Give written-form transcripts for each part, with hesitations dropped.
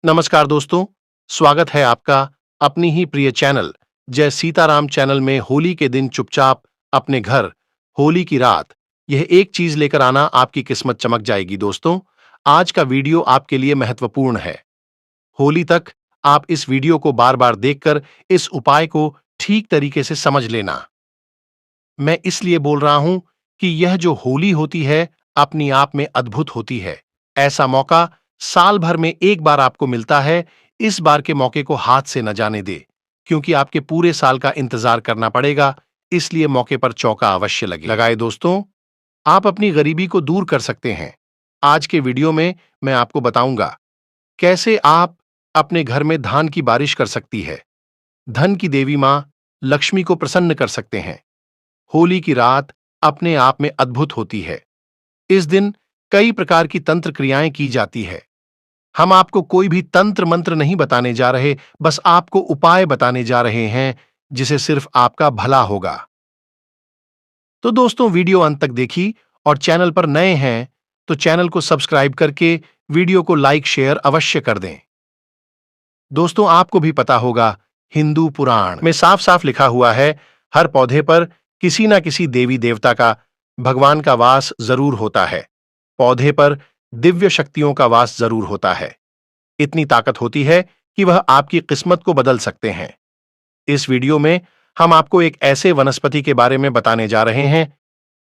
नमस्कार दोस्तों, स्वागत है आपका अपनी ही प्रिय चैनल जय सीताराम चैनल में। होली के दिन चुपचाप अपने घर, होली की रात, यह एक चीज लेकर आना, आपकी किस्मत चमक जाएगी। दोस्तों, आज का वीडियो आपके लिए महत्वपूर्ण है। होली तक आप इस वीडियो को बार बार देखकर इस उपाय को ठीक तरीके से समझ लेना। मैं इसलिए बोल रहा हूं कि यह जो होली होती है, अपनी आप में अद्भुत होती है। ऐसा मौका साल भर में एक बार आपको मिलता है। इस बार के मौके को हाथ से न जाने दे, क्योंकि आपके पूरे साल का इंतजार करना पड़ेगा। इसलिए मौके पर चौका अवश्य लगाए। दोस्तों, आप अपनी गरीबी को दूर कर सकते हैं। आज के वीडियो में मैं आपको बताऊंगा कैसे आप अपने घर में धान की बारिश कर सकती है, धन की देवी मां लक्ष्मी को प्रसन्न कर सकते हैं। होली की रात अपने आप में अद्भुत होती है। इस दिन कई प्रकार की तंत्र क्रियाएं की जाती है। हम आपको कोई भी तंत्र मंत्र नहीं बताने जा रहे, बस आपको उपाय बताने जा रहे हैं जिसे सिर्फ आपका भला होगा। तो दोस्तों, वीडियो अंत तक देखी और चैनल पर नए हैं तो चैनल को सब्सक्राइब करके वीडियो को लाइक शेयर अवश्य कर दें। दोस्तों, आपको भी पता होगा, हिंदू पुराण में साफ साफ लिखा हुआ है, हर पौधे पर किसी न किसी देवी देवता का, भगवान का वास जरूर होता है। पौधे पर दिव्य शक्तियों का वास जरूर होता है। इतनी ताकत होती है कि वह आपकी किस्मत को बदल सकते हैं। इस वीडियो में हम आपको एक ऐसे वनस्पति के बारे में बताने जा रहे हैं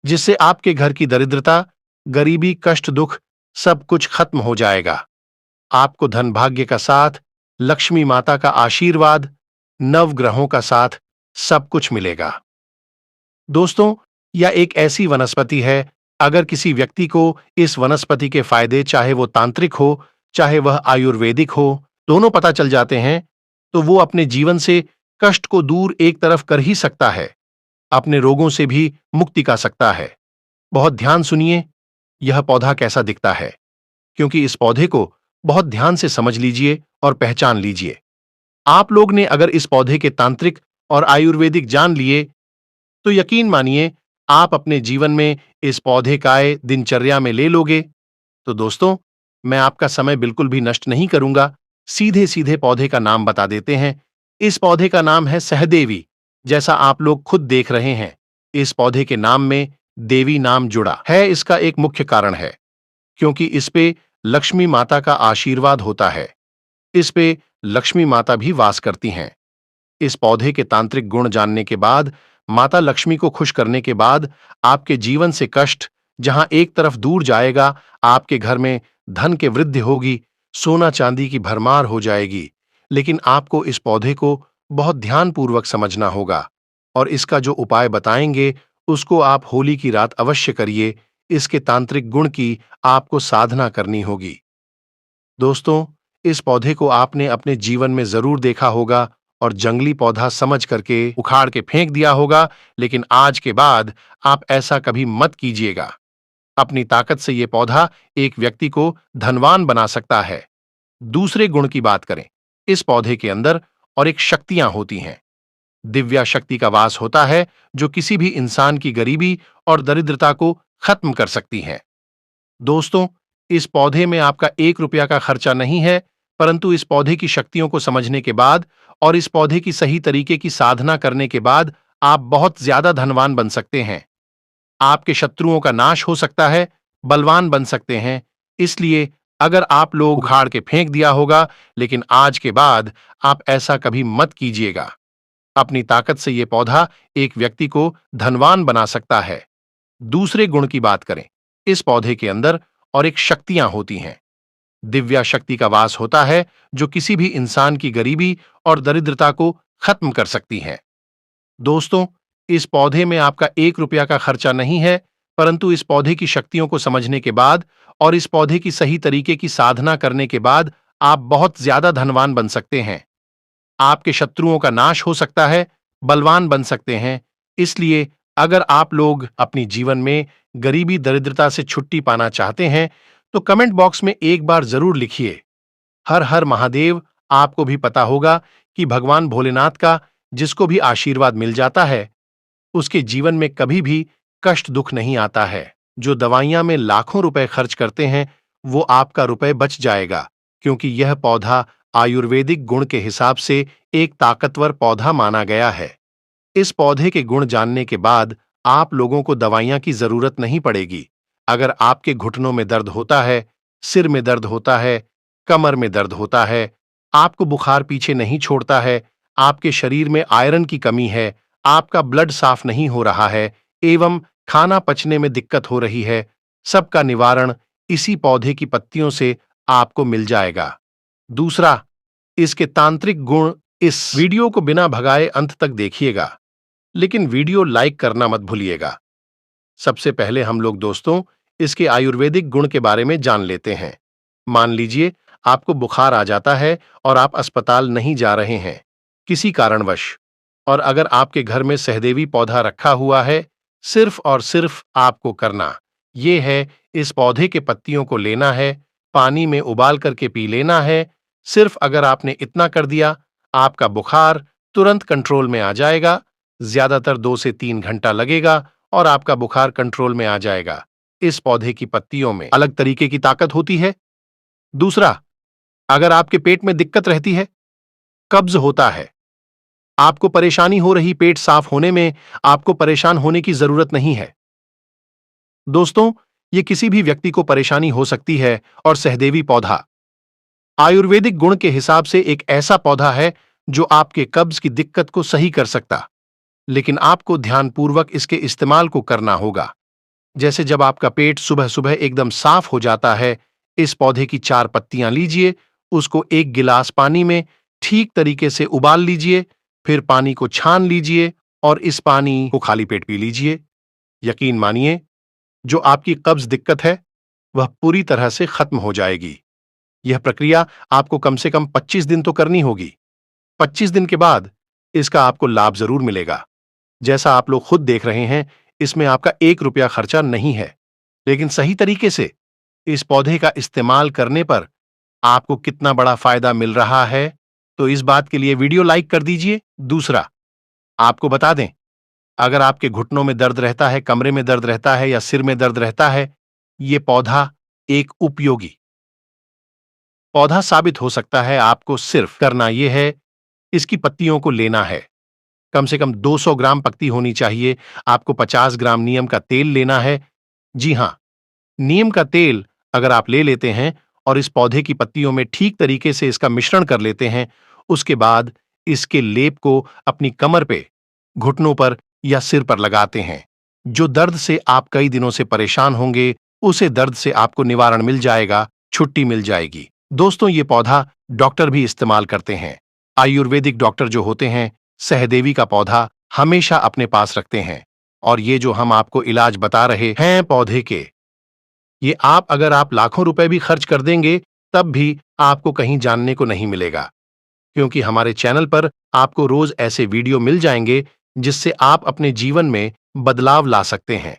जिससे आपके घर की दरिद्रता, गरीबी, कष्ट, दुख सब कुछ खत्म हो जाएगा। आपको धन भाग्य का साथ, लक्ष्मी माता का आशीर्वाद, नवग्रहों का साथ, सब कुछ मिलेगा। दोस्तों, यह एक ऐसी वनस्पति है, अगर किसी व्यक्ति को इस वनस्पति के फायदे, चाहे वो तांत्रिक हो चाहे वह आयुर्वेदिक हो, दोनों पता चल जाते हैं, तो वो अपने जीवन से कष्ट को दूर एक तरफ कर ही सकता है, अपने रोगों से भी मुक्ति पा सकता है। बहुत ध्यान सुनिए, यह पौधा कैसा दिखता है, क्योंकि इस पौधे को बहुत ध्यान से समझ लीजिए और पहचान लीजिए। आप लोग ने अगर इस पौधे के तांत्रिक और आयुर्वेदिक जान लिए, तो यकीन मानिए आप अपने जीवन में इस पौधे का दिनचर्या में ले लोगे। तो दोस्तों, मैं आपका समय बिल्कुल भी नष्ट नहीं करूंगा, सीधे सीधे पौधे का नाम बता देते हैं। इस पौधे का नाम है सहदेवी। जैसा आप लोग खुद देख रहे हैं, इस पौधे के नाम में देवी नाम जुड़ा है। इसका एक मुख्य कारण है, क्योंकि इस पे लक्ष्मी माता का आशीर्वाद होता है। इस पे लक्ष्मी माता भी वास करती हैं। इस पौधे के तांत्रिक गुण जानने के बाद, माता लक्ष्मी को खुश करने के बाद, आपके जीवन से कष्ट जहां एक तरफ दूर जाएगा, आपके घर में धन की वृद्धि होगी, सोना चांदी की भरमार हो जाएगी। लेकिन आपको इस पौधे को बहुत ध्यानपूर्वक समझना होगा, और इसका जो उपाय बताएंगे उसको आप होली की रात अवश्य करिए। इसके तांत्रिक गुण की आपको साधना करनी होगी। दोस्तों, इस पौधे को आपने अपने जीवन में जरूर देखा होगा और जंगली पौधा समझ करके उखाड़ के फेंक दिया होगा, लेकिन आज के बाद आप ऐसा कभी मत कीजिएगा। अपनी ताकत से यह पौधा एक व्यक्ति को धनवान बना सकता है। दूसरे गुण की बात करें, इस पौधे के अंदर और एक शक्तियां होती हैं। दिव्या शक्ति का वास होता है, जो किसी भी इंसान की गरीबी और दरिद्रता को खत्म कर सकती है। दोस्तों, इस पौधे में आपका 1 रुपया का खर्चा नहीं है, परंतु इस पौधे की शक्तियों को समझने के बाद और इस पौधे की सही तरीके की साधना करने के बाद आप बहुत ज्यादा धनवान बन सकते हैं। आपके शत्रुओं का नाश हो सकता है, बलवान बन सकते हैं। इसलिए अगर आप लोग उखाड़ के फेंक दिया होगा, लेकिन आज के बाद आप ऐसा कभी मत कीजिएगा। अपनी ताकत से यह पौधा एक व्यक्ति को धनवान बना सकता है। दूसरे गुण की बात करें, इस पौधे के अंदर और एक शक्तियां होती हैं। दिव्या शक्ति का वास होता है, जो किसी भी इंसान की गरीबी और दरिद्रता को खत्म कर सकती है। दोस्तों, इस पौधे में आपका 1 रुपया का खर्चा नहीं है, परंतु इस पौधे की शक्तियों को समझने के बाद और इस पौधे की सही तरीके की साधना करने के बाद आप बहुत ज्यादा धनवान बन सकते हैं। आपके शत्रुओं का नाश हो सकता है, बलवान बन सकते हैं। इसलिए अगर आप लोग अपनी जीवन में गरीबी दरिद्रता से छुट्टी पाना चाहते हैं, तो कमेंट बॉक्स में एक बार जरूर लिखिए, हर हर महादेव। आपको भी पता होगा कि भगवान भोलेनाथ का जिसको भी आशीर्वाद मिल जाता है, उसके जीवन में कभी भी कष्ट दुख नहीं आता है। जो दवाइयां में लाखों रुपए खर्च करते हैं, वो आपका रुपए बच जाएगा, क्योंकि यह पौधा आयुर्वेदिक गुण के हिसाब से एक ताकतवर पौधा माना गया है। इस पौधे के गुण जानने के बाद आप लोगों को दवाइयां की जरूरत नहीं पड़ेगी। अगर आपके घुटनों में दर्द होता है, सिर में दर्द होता है, कमर में दर्द होता है, आपको बुखार पीछे नहीं छोड़ता है, आपके शरीर में आयरन की कमी है, आपका ब्लड साफ नहीं हो रहा है एवं खाना पचने में दिक्कत हो रही है, सबका निवारण इसी पौधे की पत्तियों से आपको मिल जाएगा। दूसरा, इसके तांत्रिक गुण। इस वीडियो को बिना भगाए अंत तक देखिएगा, लेकिन वीडियो लाइक करना मत भूलिएगा। सबसे पहले हम लोग दोस्तों इसके आयुर्वेदिक गुण के बारे में जान लेते हैं। मान लीजिए आपको बुखार आ जाता है और आप अस्पताल नहीं जा रहे हैं किसी कारणवश, और अगर आपके घर में सहदेवी पौधा रखा हुआ है, सिर्फ और सिर्फ आपको करना ये है, इस पौधे के पत्तियों को लेना है, पानी में उबाल करके पी लेना है। सिर्फ अगर आपने इतना कर दिया, आपका बुखार तुरंत कंट्रोल में आ जाएगा। ज्यादातर 2 से 3 घंटा लगेगा और आपका बुखार कंट्रोल में आ जाएगा। इस पौधे की पत्तियों में अलग तरीके की ताकत होती है। दूसरा, अगर आपके पेट में दिक्कत रहती है, कब्ज होता है, आपको परेशानी हो रही पेट साफ होने में, आपको परेशान होने की जरूरत नहीं है। दोस्तों, ये किसी भी व्यक्ति को परेशानी हो सकती है और सहदेवी पौधा आयुर्वेदिक गुण के हिसाब से एक ऐसा पौधा है जो आपके कब्ज की दिक्कत को सही कर सकता, लेकिन आपको ध्यानपूर्वक इसके इस्तेमाल को करना होगा। जैसे जब आपका पेट सुबह सुबह एकदम साफ हो जाता है, इस पौधे की 4 पत्तियां लीजिए, उसको 1 गिलास पानी में ठीक तरीके से उबाल लीजिए, फिर पानी को छान लीजिए और इस पानी को खाली पेट पी लीजिए। यकीन मानिए, जो आपकी कब्ज दिक्कत है वह पूरी तरह से खत्म हो जाएगी। यह प्रक्रिया आपको कम से कम 25 दिन तो करनी होगी। 25 दिन के बाद इसका आपको लाभ जरूर मिलेगा। जैसा आप लोग खुद देख रहे हैं, इसमें आपका 1 रुपया खर्चा नहीं है, लेकिन सही तरीके से इस पौधे का इस्तेमाल करने पर आपको कितना बड़ा फायदा मिल रहा है, तो इस बात के लिए वीडियो लाइक कर दीजिए। दूसरा, आपको बता दें, अगर आपके घुटनों में दर्द रहता है, कमरे में दर्द रहता है या सिर में दर्द रहता है, ये पौधा एक उपयोगी पौधा साबित हो सकता है। आपको सिर्फ करना यह है, इसकी पत्तियों को लेना है। कम से कम 200 ग्राम पत्ती होनी चाहिए। आपको 50 ग्राम नीम का तेल लेना है। जी हां, नीम का तेल अगर आप ले लेते हैं और इस पौधे की पत्तियों में ठीक तरीके से इसका मिश्रण कर लेते हैं, उसके बाद इसके लेप को अपनी कमर पे, घुटनों पर या सिर पर लगाते हैं। जो दर्द से आप कई दिनों से परेशान होंगे, उसे दर्द से आपको निवारण मिल जाएगा, छुट्टी मिल जाएगी। दोस्तों, ये पौधा डॉक्टर भी इस्तेमाल करते हैं। आयुर्वेदिक डॉक्टर जो होते हैं, सहदेवी का पौधा हमेशा अपने पास रखते हैं। और ये जो हम आपको इलाज बता रहे हैं पौधे के, ये अगर आप लाखों रुपए भी खर्च कर देंगे, तब भी आपको कहीं जानने को नहीं मिलेगा, क्योंकि हमारे चैनल पर आपको रोज ऐसे वीडियो मिल जाएंगे जिससे आप अपने जीवन में बदलाव ला सकते हैं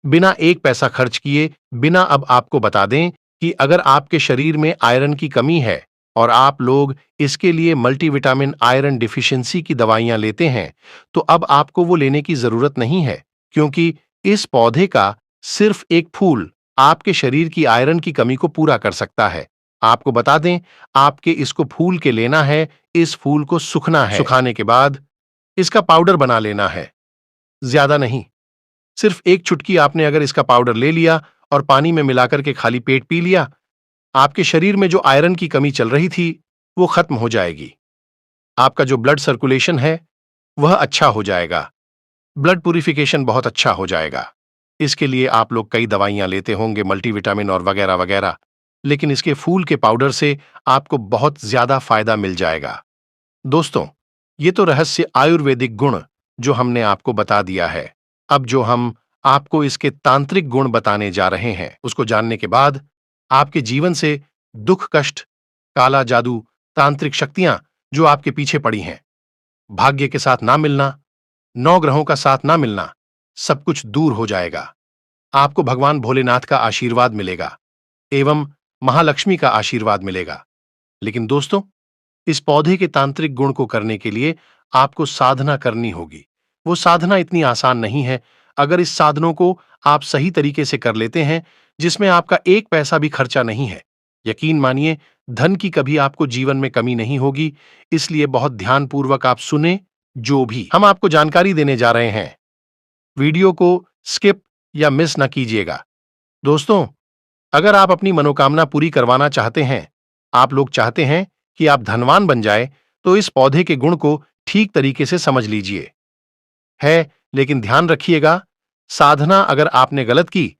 बिना 1 पैसा खर्च किए। बिना अब आपको बता दें कि अगर आपके शरीर में आयरन की कमी है और आप लोग इसके लिए मल्टीविटामिन आयरन डिफिशियंसी की दवाइयां लेते हैं, तो अब आपको वो लेने की जरूरत नहीं है, क्योंकि इस पौधे का सिर्फ एक फूल आपके शरीर की आयरन की कमी को पूरा कर सकता है। आपको बता दें, आपके इसको फूल के लेना है, इस फूल को सुखना है, सुखाने के बाद इसका पाउडर बना लेना है। ज्यादा नहीं, सिर्फ 1 चुटकी आपने अगर इसका पाउडर ले लिया और पानी में मिलाकर के खाली पेट पी लिया, आपके शरीर में जो आयरन की कमी चल रही थी वो खत्म हो जाएगी। आपका जो ब्लड सर्कुलेशन है वह अच्छा हो जाएगा, ब्लड प्यूरिफिकेशन बहुत अच्छा हो जाएगा। इसके लिए आप लोग कई दवाइयां लेते होंगे, मल्टीविटामिन और वगैरह वगैरह, लेकिन इसके फूल के पाउडर से आपको बहुत ज्यादा फायदा मिल जाएगा। दोस्तों, ये तो रहस्य आयुर्वेदिक गुण जो हमने आपको बता दिया है। अब जो हम आपको इसके तांत्रिक गुण बताने जा रहे हैं, उसको जानने के बाद आपके जीवन से दुख, कष्ट, काला जादू, तांत्रिक शक्तियां जो आपके पीछे पड़ी हैं, भाग्य के साथ ना मिलना, 9 ग्रहों का साथ ना मिलना, सब कुछ दूर हो जाएगा। आपको भगवान भोलेनाथ का आशीर्वाद मिलेगा एवं महालक्ष्मी का आशीर्वाद मिलेगा। लेकिन दोस्तों, इस पौधे के तांत्रिक गुण को करने के लिए आपको साधना करनी होगी। वो साधना इतनी आसान नहीं है। अगर इस साधनों को आप सही तरीके से कर लेते हैं, जिसमें आपका 1 पैसा भी खर्चा नहीं है, यकीन मानिए धन की कभी आपको जीवन में कमी नहीं होगी, इसलिए बहुत ध्यानपूर्वक आप सुने जो भी हम आपको जानकारी देने जा रहे हैं। वीडियो को स्किप या मिस न कीजिएगा। दोस्तों, अगर आप अपनी मनोकामना पूरी करवाना चाहते हैं, आप लोग चाहते हैं कि आप धनवान बन जाए, तो इस पौधे के गुण को ठीक तरीके से समझ लीजिए। है, लेकिन ध्यान रखिएगा, साधना अगर आपने गलत की,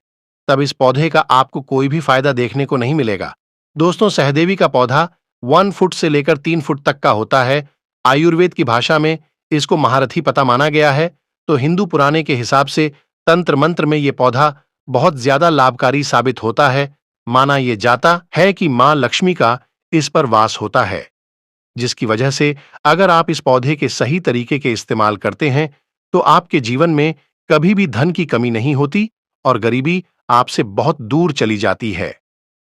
तब इस पौधे का आपको कोई भी फायदा देखने को नहीं मिलेगा। दोस्तों, सहदेवी का पौधा 1 फुट से लेकर 3 फुट तक का होता है। आयुर्वेद की भाषा में इसको महारथी पता माना गया है, तो हिंदू पुराने के हिसाब से तंत्र मंत्र में यह पौधा बहुत ज्यादा लाभकारी साबित होता है। माना यह जाता है कि मां लक्ष्मी का इस पर वास होता है, जिसकी वजह से अगर आप इस पौधे के सही तरीके के इस्तेमाल करते हैं, तो आपके जीवन में कभी भी धन की कमी नहीं होती और गरीबी आपसे बहुत दूर चली जाती है।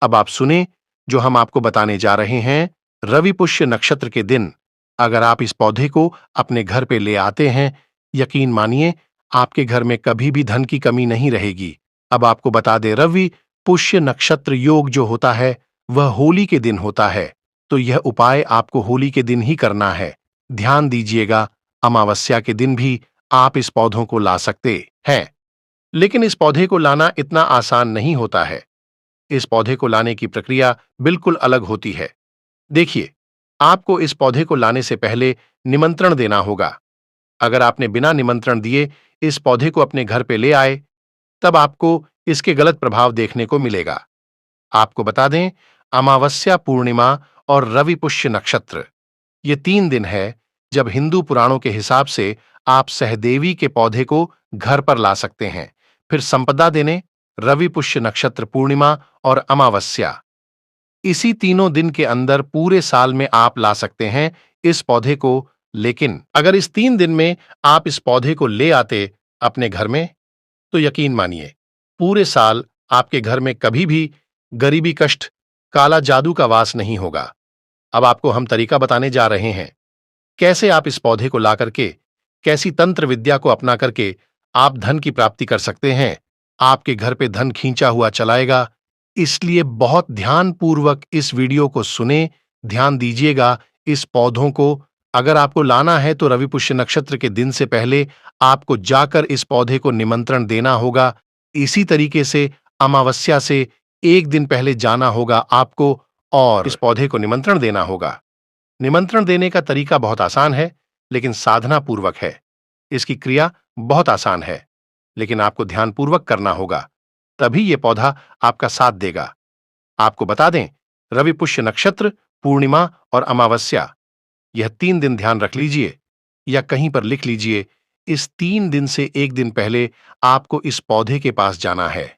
अब आप सुने जो हम आपको बताने जा रहे हैं। रवि पुष्य नक्षत्र के दिन अगर आप इस पौधे को अपने घर पे ले आते हैं, यकीन मानिए आपके घर में कभी भी धन की कमी नहीं रहेगी। अब आपको बता दें, रवि पुष्य नक्षत्र योग जो होता है वह होली के दिन होता है, तो यह उपाय आपको होली के दिन ही करना है। ध्यान दीजिएगा, अमावस्या के दिन भी आप इस पौधों को ला सकते हैं, लेकिन इस पौधे को लाना इतना आसान नहीं होता है। इस पौधे को लाने की प्रक्रिया बिल्कुल अलग होती है। देखिए, आपको इस पौधे को लाने से पहले निमंत्रण देना होगा। अगर आपने बिना निमंत्रण दिए इस पौधे को अपने घर पे ले आए, तब आपको इसके गलत प्रभाव देखने को मिलेगा। आपको बता दें, अमावस्या, पूर्णिमा और रवि पुष्य नक्षत्र ये 3 दिन है जब हिंदू पुराणों के हिसाब से आप सहदेवी के पौधे को घर पर ला सकते हैं। फिर संपदा देने, रवि पुष्य नक्षत्र, पूर्णिमा और अमावस्या, इसी तीनों दिन के अंदर पूरे साल में आप ला सकते हैं इस पौधे को। लेकिन अगर इस 3 दिन में आप इस पौधे को ले आते अपने घर में, तो यकीन मानिए पूरे साल आपके घर में कभी भी गरीबी, कष्ट, काला जादू का वास नहीं होगा। अब आपको हम तरीका बताने जा रहे हैं, कैसे आप इस पौधे को ला करके, कैसी तंत्र विद्या को अपना करके आप धन की प्राप्ति कर सकते हैं। आपके घर पे धन खींचा हुआ चलाएगा, इसलिए बहुत ध्यानपूर्वक इस वीडियो को सुने। ध्यान दीजिएगा, इस पौधों को अगर आपको लाना है तो रवि पुष्य नक्षत्र के दिन से पहले आपको जाकर इस पौधे को निमंत्रण देना होगा। इसी तरीके से अमावस्या से 1 दिन पहले जाना होगा आपको और इस पौधे को निमंत्रण देना होगा। निमंत्रण देने का तरीका बहुत आसान है, लेकिन साधना पूर्वक है। इसकी क्रिया बहुत आसान है, लेकिन आपको ध्यानपूर्वक करना होगा, तभी यह पौधा आपका साथ देगा। आपको बता दें, रवि पुष्य नक्षत्र, पूर्णिमा और अमावस्या, यह 3 दिन ध्यान रख लीजिए या कहीं पर लिख लीजिए। इस 3 दिन से 1 दिन पहले आपको इस पौधे के पास जाना है।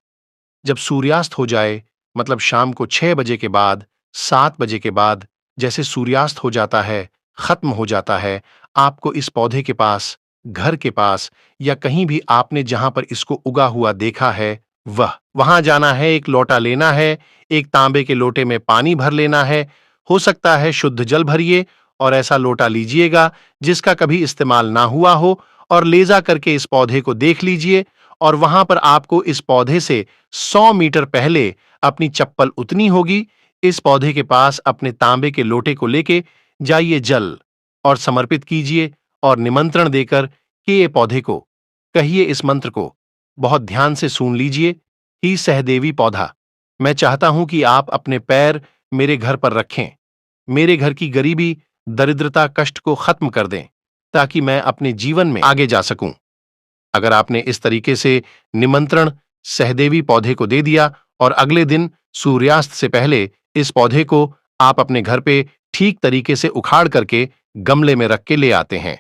जब सूर्यास्त हो जाए, मतलब शाम को 6 बजे के बाद, 7 बजे के बाद, जैसे सूर्यास्त हो जाता है, खत्म हो जाता है, आपको इस पौधे के पास, घर के पास या कहीं भी आपने जहां पर इसको उगा हुआ देखा है, वहां जाना है। एक लोटा लेना है, एक तांबे के लोटे में पानी भर लेना है। हो सकता है शुद्ध जल भरिए और ऐसा लोटा लीजिएगा जिसका कभी इस्तेमाल ना हुआ हो, और ले जा करके इस पौधे को देख लीजिए। और वहां पर आपको इस पौधे से 100 मीटर पहले अपनी चप्पल उतनी होगी। इस पौधे के पास अपने तांबे के लोटे को लेके जाइए, जल और समर्पित कीजिए और निमंत्रण देकर कि ये पौधे को कहिए इस मंत्र को। बहुत ध्यान से सुन लीजिए। ही सहदेवी पौधा, मैं चाहता हूं कि आप अपने पैर मेरे घर पर रखें, मेरे घर की गरीबी, दरिद्रता, कष्ट को खत्म कर दें, ताकि मैं अपने जीवन में आगे जा सकूं। अगर आपने इस तरीके से निमंत्रण सहदेवी पौधे को दे दिया और अगले दिन सूर्यास्त से पहले इस पौधे को आप अपने घर पे ठीक तरीके से उखाड़ करके गमले में रख के ले आते हैं,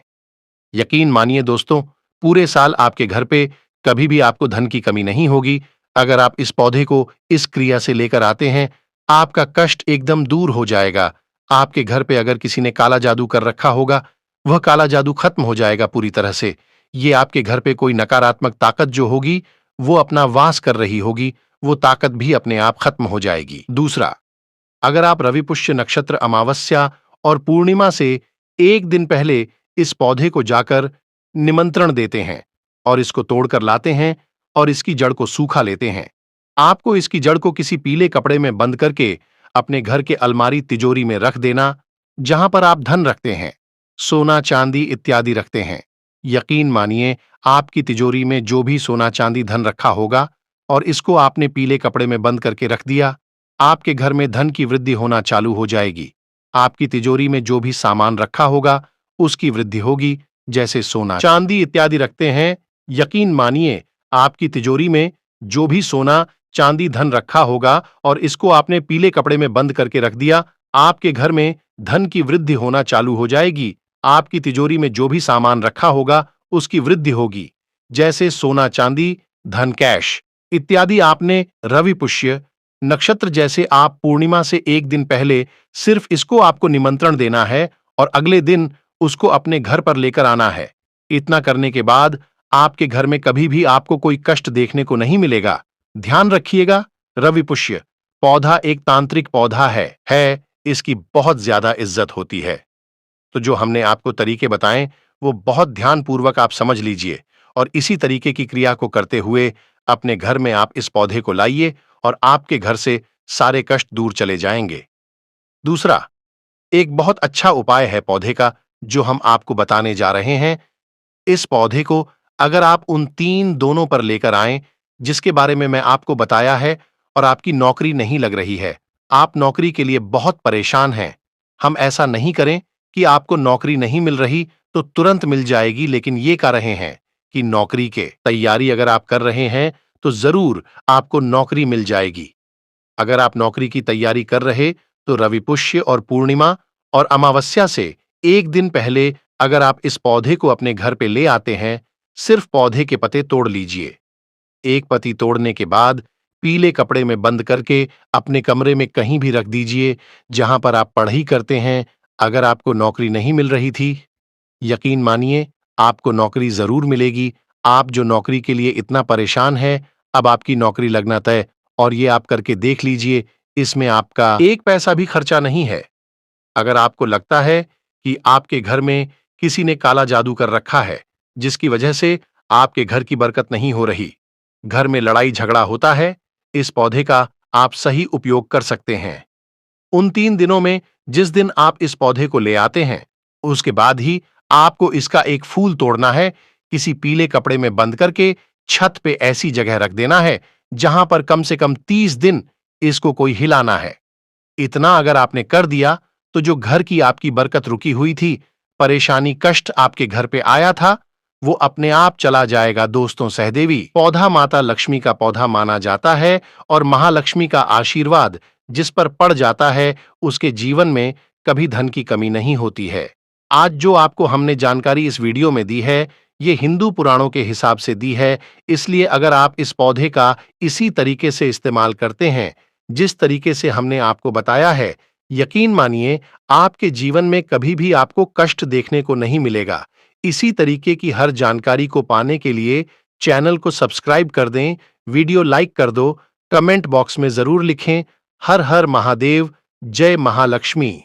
यकीन मानिए दोस्तों, पूरे साल आपके घर पे कभी भी आपको धन की कमी नहीं होगी। अगर आप इस पौधे को इस क्रिया से लेकर आते हैं, आपका कष्ट एकदम दूर हो जाएगा। आपके घर पे अगर किसी ने काला जादू कर रखा होगा, वह काला जादू खत्म हो जाएगा पूरी तरह से। ये आपके घर पे कोई नकारात्मक ताकत जो होगी, वो अपना वास कर रही होगी, वो ताकत भी अपने आप खत्म हो जाएगी। दूसरा, अगर आप रवि पुष्य नक्षत्र, अमावस्या और पूर्णिमा से 1 दिन पहले इस पौधे को जाकर निमंत्रण देते हैं और इसको तोड़कर लाते हैं और इसकी जड़ को सूखा लेते हैं, आपको इसकी जड़ को किसी पीले कपड़े में बंद करके अपने घर के अलमारी तिजोरी में रख देना, जहां पर आप धन रखते हैं, सोना चांदी इत्यादि रखते हैं। यकीन मानिए, आपकी तिजोरी में जो भी सोना चांदी धन रखा होगा और इसको आपने पीले कपड़े में बंद करके रख दिया, आपके घर में धन की वृद्धि होना चालू हो जाएगी। आपकी तिजोरी में जो भी सामान रखा होगा उसकी वृद्धि होगी, जैसे सोना चांदी इत्यादि रखते हैं। यकीन मानिए, आपकी तिजोरी में जो भी सोना चांदी धन रखा होगा और इसको आपने पीले कपड़े में बंद करके रख दिया, आपके घर में धन की वृद्धि होना चालू हो जाएगी। आपकी तिजोरी में जो भी सामान रखा होगा उसकी वृद्धि होगी, जैसे सोना चांदी, धन कैश इत्यादि। आपने रवि पुष्य नक्षत्र जैसे आप पूर्णिमा से एक दिन पहले सिर्फ इसको आपको निमंत्रण देना है और अगले दिन उसको अपने घर पर लेकर आना है। इतना करने के बाद आपके घर में कभी भी आपको कोई कष्ट देखने को नहीं मिलेगा। ध्यान रखिएगा, रवि पुष्य पौधा एक तांत्रिक पौधा है, इसकी बहुत ज्यादा इज्जत होती है। तो जो हमने आपको तरीके बताएं वो बहुत ध्यानपूर्वक आप समझ लीजिए और इसी तरीके की क्रिया को करते हुए अपने घर में आप इस पौधे को लाइए और आपके घर से सारे कष्ट दूर चले जाएंगे। दूसरा, एक बहुत अच्छा उपाय है पौधे का जो हम आपको बताने जा रहे हैं। इस पौधे को अगर आप उन 3 दोनों पर लेकर आएं जिसके बारे में मैं आपको बताया है और आपकी नौकरी नहीं लग रही है, आप नौकरी के लिए बहुत परेशान हैं। हम ऐसा नहीं करें कि आपको नौकरी नहीं मिल रही तो तुरंत मिल जाएगी, लेकिन ये कह रहे हैं कि नौकरी के तैयारी अगर आप कर रहे हैं तो जरूर आपको नौकरी मिल जाएगी। अगर आप नौकरी की तैयारी कर रहे तो रवि पुष्य और पूर्णिमा और अमावस्या से एक दिन पहले अगर आप इस पौधे को अपने घर पे ले आते हैं, सिर्फ पौधे के पत्ते तोड़ लीजिए। एक पत्ती तोड़ने के बाद पीले कपड़े में बंद करके अपने कमरे में कहीं भी रख दीजिए जहां पर आप पढ़ाई करते हैं। अगर आपको नौकरी नहीं मिल रही थी, यकीन मानिए आपको नौकरी जरूर मिलेगी। आप जो नौकरी के लिए इतना परेशान है, अब आपकी नौकरी लगना तय। और ये आप करके देख लीजिए, इसमें आपका एक पैसा भी खर्चा नहीं है। अगर आपको लगता है कि आपके घर में किसी ने काला जादू कर रखा है जिसकी वजह से आपके घर की बरकत नहीं हो रही, घर में लड़ाई झगड़ा होता है, इस पौधे का आप सही उपयोग कर सकते हैं। उन 3 दिनों में जिस दिन आप इस पौधे को ले आते हैं उसके बाद ही आपको इसका एक फूल तोड़ना है, किसी पीले कपड़े में बंद करके छत पे ऐसी जगह रख देना है जहां पर कम से कम 30 दिन इसको कोई हिलाना है। इतना अगर आपने कर दिया तो जो घर की आपकी बरकत रुकी हुई थी, परेशानी कष्ट आपके घर पे आया था, वो अपने आप चला जाएगा। दोस्तों, सहदेवी पौधा माता लक्ष्मी का पौधा माना जाता है और महालक्ष्मी का आशीर्वाद जिस पर पड़ जाता है उसके जीवन में कभी धन की कमी नहीं होती है। आज जो आपको हमने जानकारी इस वीडियो में दी है, ये हिंदू पुराणों के हिसाब से दी है, इसलिए अगर आप इस पौधे का इसी तरीके से इस्तेमाल करते हैं जिस तरीके से हमने आपको बताया है, यकीन मानिए आपके जीवन में कभी भी आपको कष्ट देखने को नहीं मिलेगा। इसी तरीके की हर जानकारी को पाने के लिए चैनल को सब्सक्राइब कर दें, वीडियो लाइक कर दो, कमेंट बॉक्स में जरूर लिखें हर हर महादेव, जय महालक्ष्मी।